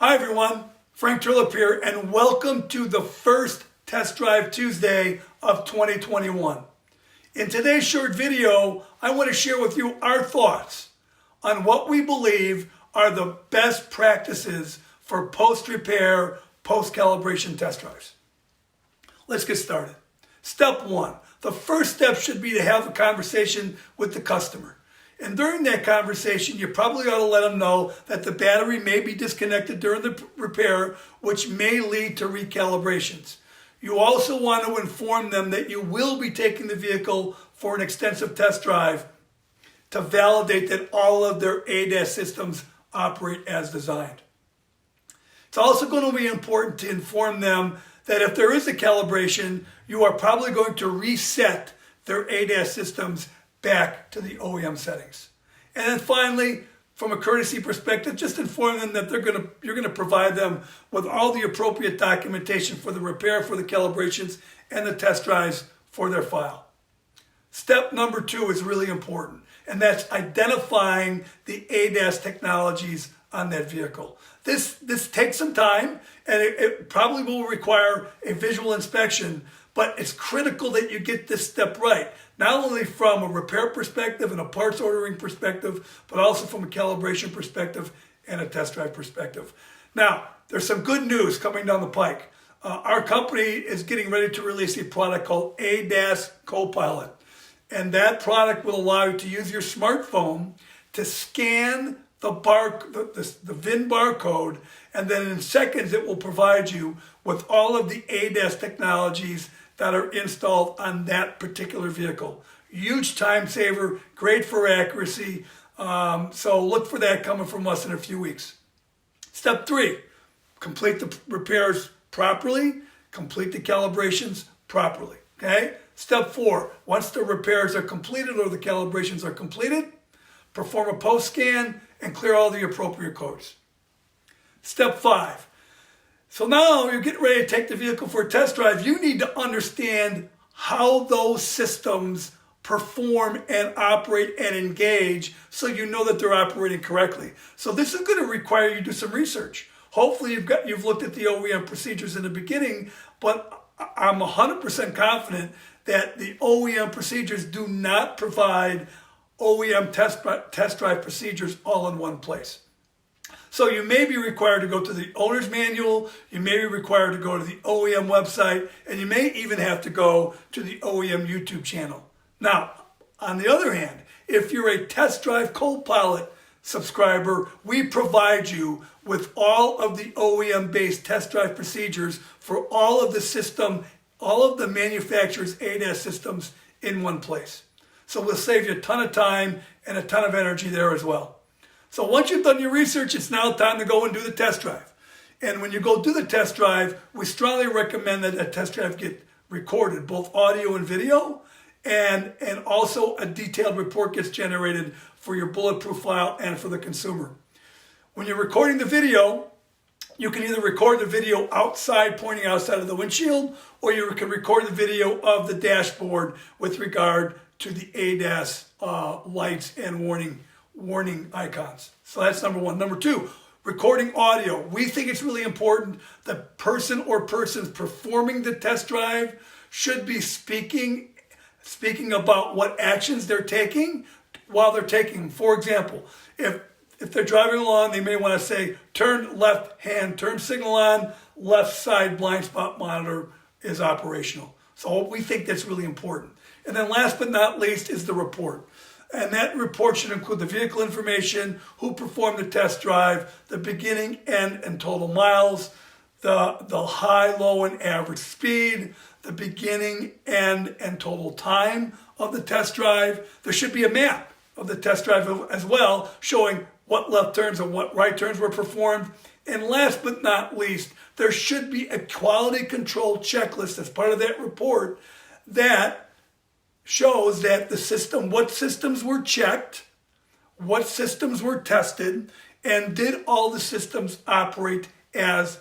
Hi everyone, Frank Terlep here, and welcome to the first Test Drive Tuesday of 2021. In today's short video, I want to share with you our thoughts on what we believe are the best practices for post-repair, post-calibration test drives. Let's get started. Step one, the first step should be to have a conversation with the customer. And during that conversation, you probably ought to let them know that the battery may be disconnected during the repair, which may lead to recalibrations. You also want to inform them that you will be taking the vehicle for an extensive test drive to validate that all of their ADAS systems operate as designed. It's also going to be important to inform them that if there is a calibration, you are probably going to reset their ADAS systems back to the OEM settings. And then finally, from a courtesy perspective, just inform them that you're going to provide them with all the appropriate documentation for the repair, for the calibrations, and the test drives for their file. Step number two is really important, and that's identifying the ADAS technologies on that vehicle. This takes some time, and it probably will require a visual inspection, but it's critical that you get this step right, not only from a repair perspective and a parts ordering perspective, but also from a calibration perspective and a test drive perspective. Now, there's some good news coming down the pike. Our company is getting ready to release a product called ADAS Copilot. And that product will allow you to use your smartphone to scan the VIN barcode, and then in seconds it will provide you with all of the ADAS technologies that are installed on that particular vehicle. Huge time saver, great for accuracy. So look for that coming from us in a few weeks. Step three, complete the repairs properly, complete the calibrations properly. Okay? Step four, once the repairs are completed or the calibrations are completed, perform a post scan and clear all the appropriate codes. Step five, so now you're getting ready to take the vehicle for a test drive. You need to understand how those systems perform and operate and engage so you know that they're operating correctly. So this is going to require you to do some research. Hopefully you've looked at the OEM procedures in the beginning, but I'm 100% confident that the OEM procedures do not provide OEM test drive procedures all in one place. So you may be required to go to the owner's manual, you may be required to go to the OEM website, and you may even have to go to the OEM YouTube channel. Now, on the other hand, if you're a Test Drive Copilot subscriber, we provide you with all of the OEM-based test drive procedures for all of the manufacturer's ADAS systems in one place. So we'll save you a ton of time and a ton of energy there as well. So once you've done your research, it's now time to go and do the test drive. And when you go do the test drive, we strongly recommend that a test drive get recorded, both audio and video, and also a detailed report gets generated for your bulletproof file and for the consumer. When you're recording the video, you can either record the video outside, pointing outside of the windshield, or you can record the video of the dashboard with regard to the ADAS lights and warning icons. So that's number one. Number two, recording audio. We think it's really important. The person or persons performing the test drive should be speaking about what actions they're taking while they're taking. For example, if they're driving along, they may want to say, turn left hand, turn signal on, left side blind spot monitor is operational. So we think that's really important. And then last but not least is the report. And that report should include the vehicle information, who performed the test drive, the beginning, end, and total miles, the high, low, and average speed, the beginning, end, and total time of the test drive. There should be a map of the test drive as well, showing what left turns and what right turns were performed. And last but not least, there should be a quality control checklist as part of that report that shows that what systems were checked, what systems were tested, and did all the systems operate as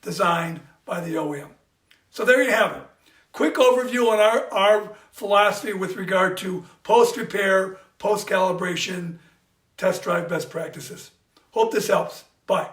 designed by the OEM. So there you have it. Quick overview on our philosophy with regard to post-repair, post-calibration, test drive best practices. Hope this helps. Bye.